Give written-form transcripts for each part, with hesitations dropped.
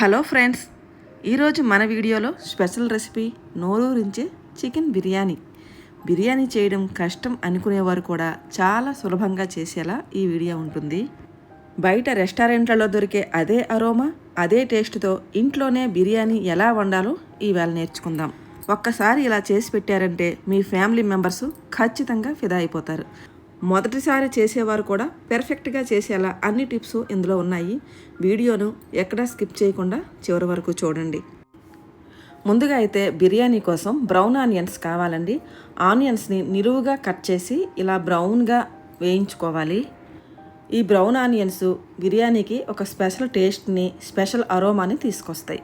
Hello friends, ఈరోజు మన వీడియోలో స్పెషల్ రెసిపీ నోరూరించే చికెన్ బిర్యానీ చేయడం కష్టం అనుకునేవారు కూడా చాలా సులభంగా చేసేలా ఈ వీడియో ఉంటుంది. బయట రెస్టారెంట్లలో దొరికే అదే అరోమా, అదే టేస్ట్తో ఇంట్లోనే బిర్యానీ ఎలా వండాలో ఈవేళ నేర్చుకుందాం. ఒక్కసారి ఇలా చేసి పెట్టారంటే మీ ఫ్యామిలీ మెంబర్స్ ఖచ్చితంగా ఫిదా అయిపోతారు. మొదటిసారి చేసేవారు కూడా పెర్ఫెక్ట్గా చేసేలా అన్ని టిప్స్ ఇందులో ఉన్నాయి. వీడియోను ఎక్కడా స్కిప్ చేయకుండా చివరి వరకు చూడండి. ముందుగా అయితే బిర్యానీ కోసం బ్రౌన్ ఆనియన్స్ కావాలండి. ఆనియన్స్ని నిలువుగా కట్ చేసి ఇలా బ్రౌన్గా వేయించుకోవాలి. ఈ బ్రౌన్ ఆనియన్స్ బిర్యానీకి ఒక స్పెషల్ టేస్ట్ని, స్పెషల్ అరోమాని తీసుకొస్తాయి.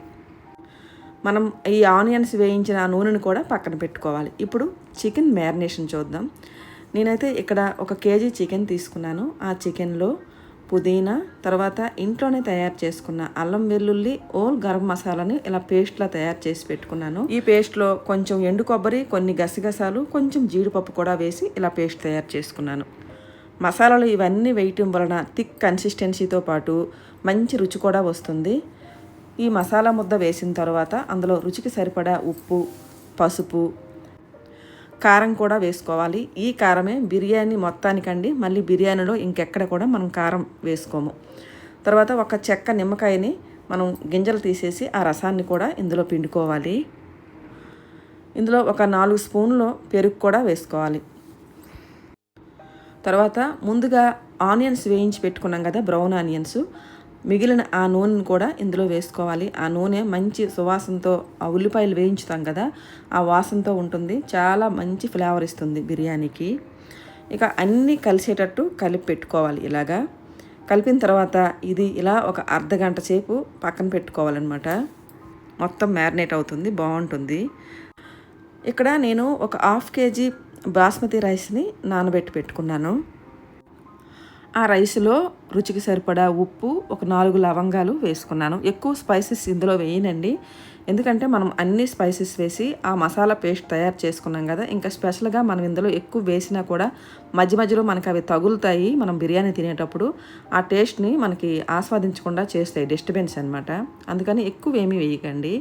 మనం ఈ ఆనియన్స్ వేయించిన నూనెను కూడా పక్కన పెట్టుకోవాలి. ఇప్పుడు చికెన్ మ్యారినేషన్ చూద్దాం. నేనైతే ఇక్కడ 1 కేజీ చికెన్ తీసుకున్నాను. ఆ చికెన్లో పుదీనా, తర్వాత ఇంట్లోనే తయారు చేసుకున్న అల్లం వెల్లుల్లి ఓల్ గరం మసాలాని ఇలా పేస్ట్లా తయారు చేసి పెట్టుకున్నాను. ఈ పేస్ట్లో కొంచెం ఎండు కొబ్బరి, కొన్ని గసగసాలు, కొంచెం జీడిపప్పు కూడా వేసి ఇలా పేస్ట్ తయారు చేసుకున్నాను. మసాలాలు ఇవన్నీ వేయటం వలన థిక్ కన్సిస్టెన్సీతో పాటు మంచి రుచి కూడా వస్తుంది. ఈ మసాలా ముద్ద వేసిన తర్వాత అందులో రుచికి సరిపడా ఉప్పు, పసుపు, కారం కూడా వేసుకోవాలి. ఈ కారమే బిర్యానీ మొత్తానికండి. మళ్ళీ బిర్యానీలో ఇంకెక్కడ కూడా మనం కారం వేసుకోము. తర్వాత 1 చెక్క నిమ్మకాయని మనం గింజలు తీసేసి ఆ రసాన్ని కూడా ఇందులో పిండుకోవాలి. ఇందులో 4 స్పూన్లు పెరుగు కూడా వేసుకోవాలి. తర్వాత ముందుగా ఆనియన్స్ వేయించి పెట్టుకున్నాం కదా, బ్రౌన్ ఆనియన్స్, మిగిలిన ఆ నూనెను కూడా ఇందులో వేసుకోవాలి. ఆ నూనె మంచి సువాసనతో, ఆ ఉల్లిపాయలు వేయించుతాం కదా, ఆ వాసనతో ఉంటుంది. చాలా మంచి ఫ్లేవర్ ఇస్తుంది బిర్యానీకి. ఇక అన్నీ కలిసేటట్టు కలిపి పెట్టుకోవాలి. ఇలాగా కలిపిన తర్వాత ఇది ఇలా ఒక అర్ధగంట సేపు పక్కన పెట్టుకోవాలన్నమాట. మొత్తం మ్యారినేట్ అవుతుంది, బాగుంటుంది. ఇక్కడ నేను ఒక 1/2 కేజీ బాస్మతి రైస్ని నానబెట్టి పెట్టుకున్నాను. ఆ రైస్లో రుచికి సరిపడా ఉప్పు, 4 లవంగాలు వేసుకున్నాను. ఎక్కువ స్పైసెస్ ఇందులో వేయనండి, ఎందుకంటే మనం అన్ని స్పైసెస్ వేసి ఆ మసాలా పేస్ట్ తయారు చేసుకున్నాం కదా. ఇంకా స్పెషల్గా మనం ఇందులో ఎక్కువ వేసినా కూడా మధ్య మధ్యలో మనకి అవి తగులుతాయి. మనం బిర్యానీ తినేటప్పుడు ఆ టేస్ట్ని మనకి ఆస్వాదించకుండా చేస్తాయి, డిస్టర్బెన్స్ అనమాట. అందుకని ఎక్కువ ఏమీ వేయకండి.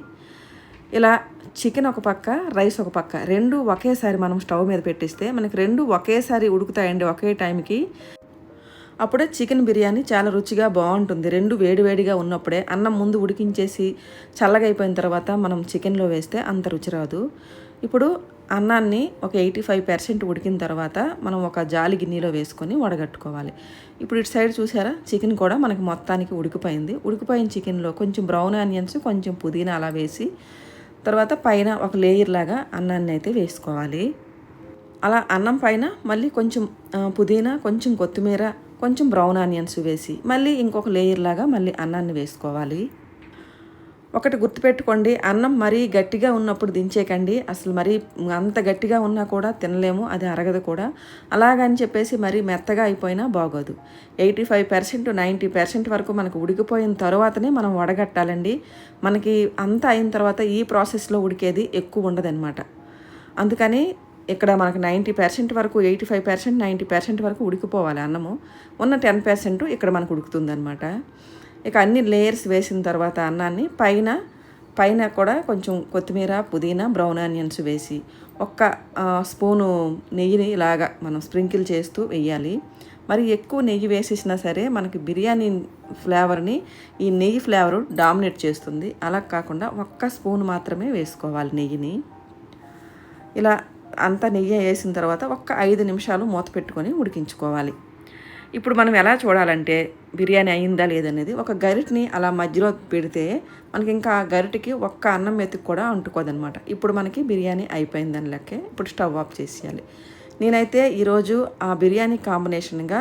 ఇలా చికెన్ ఒక పక్క, రైస్ ఒక పక్క, 2 ఒకేసారి మనం స్టవ్ మీద పెట్టిస్తే మనకి 2 ఒకేసారి ఉడుకుతాయండి, ఒకే టైంకి. అప్పుడే చికెన్ బిర్యానీ చాలా రుచిగా బాగుంటుంది. 2 వేడివేడిగా ఉన్నప్పుడే, అన్నం ముందు ఉడికించేసి చల్లగా అయిపోయిన తర్వాత మనం చికెన్లో వేస్తే అంత రుచి రాదు. ఇప్పుడు అన్నాన్ని ఒక 85% ఉడికిన తర్వాత మనం ఒక జాలి గిన్నెలో వేసుకొని వడగట్టుకోవాలి. ఇప్పుడు ఇటు సైడ్ చూసారా, చికెన్ కూడా మనకి మొత్తానికి ఉడికిపోయింది. ఉడికిపోయిన చికెన్లో కొంచెం బ్రౌన్ ఆనియన్స్, కొంచెం పుదీనా అలా వేసి తర్వాత పైన ఒక లేయర్ లాగా అన్నాన్ని అయితే వేసుకోవాలి. అలా అన్నం పైన మళ్ళీ కొంచెం పుదీనా, కొంచెం కొత్తిమీర, కొంచెం బ్రౌన్ ఆనియన్స్ వేసి మళ్ళీ ఇంకొక లేయర్ లాగా మళ్ళీ అన్నాన్ని వేసుకోవాలి. ఒకటి గుర్తుపెట్టుకోండి, అన్నం మరీ గట్టిగా ఉన్నప్పుడు దించేకండి. అసలు మరీ అంత గట్టిగా ఉన్నా కూడా తినలేము, అది అరగదు కూడా. అలాగని చెప్పేసి మరీ మెత్తగా అయిపోయినా బాగోదు. 85% 90% వరకు మనకు ఉడికిపోయిన తర్వాతనే మనం వడగట్టాలండి. మనకి అంతా అయిన తర్వాత ఈ ప్రాసెస్లో ఉడికేది ఎక్కువ ఉండదన్నమాట. అందుకని ఇక్కడ మనకు 90% వరకు, 85% 90% వరకు ఉడికిపోవాలి అన్నము. ఉన్న 10% ఇక్కడ మనకు ఉడుకుతుందనమాట. ఇక అన్ని లేయర్స్ వేసిన తర్వాత అన్నాన్ని పైన కూడా కొంచెం కొత్తిమీర, పుదీనా, బ్రౌన్ ఆనియన్స్ వేసి 1 స్పూను నెయ్యిని ఇలాగా మనం స్ప్రింకిల్ చేస్తూ వేయాలి. మరి ఎక్కువ నెయ్యి వేసేసినా సరే మనకి బిర్యానీ ఫ్లేవర్ని ఈ నెయ్యి ఫ్లేవరు డామినేట్ చేస్తుంది. అలా కాకుండా 1 స్పూన్ మాత్రమే వేసుకోవాలి నెయ్యిని. ఇలా అంతా నెయ్యి వేసిన తర్వాత 5 నిమిషాలు మూత పెట్టుకొని ఉడికించుకోవాలి. ఇప్పుడు మనం ఎలా చూడాలంటే బిర్యానీ అయిందా లేదనేది, ఒక గరిటని అలా మధ్యలో పెడితే మనకి ఇంకా ఆ గరిటకి 1 అన్నం మెతుకు కూడా అంటుకోదనమాట. ఇప్పుడు మనకి బిర్యానీ అయిపోయిందని లెక్కే. ఇప్పుడు స్టవ్ ఆఫ్ చేసేయాలి. నేనైతే ఈరోజు ఆ బిర్యానీ కాంబినేషన్గా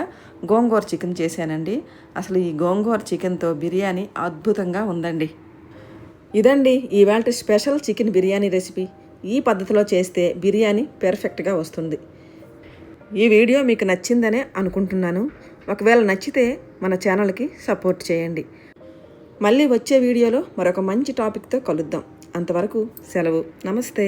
గోంగూర చికెన్ చేశానండి. అసలు ఈ గోంగూర చికెన్తో బిర్యానీ అద్భుతంగా ఉందండి. ఇదండి ఇవాల్టి స్పెషల్ చికెన్ బిర్యానీ రెసిపీ. ఈ పద్ధతిలో చేస్తే బిర్యానీ పెర్ఫెక్ట్గా వస్తుంది. ఈ వీడియో మీకు నచ్చిందనే అనుకుంటున్నాను. ఒకవేళ నచ్చితే మన ఛానల్కి సపోర్ట్ చేయండి. మళ్ళీ వచ్చే వీడియోలో మరొక మంచి టాపిక్తో కలుద్దాం. అంతవరకు సెలవు. నమస్తే.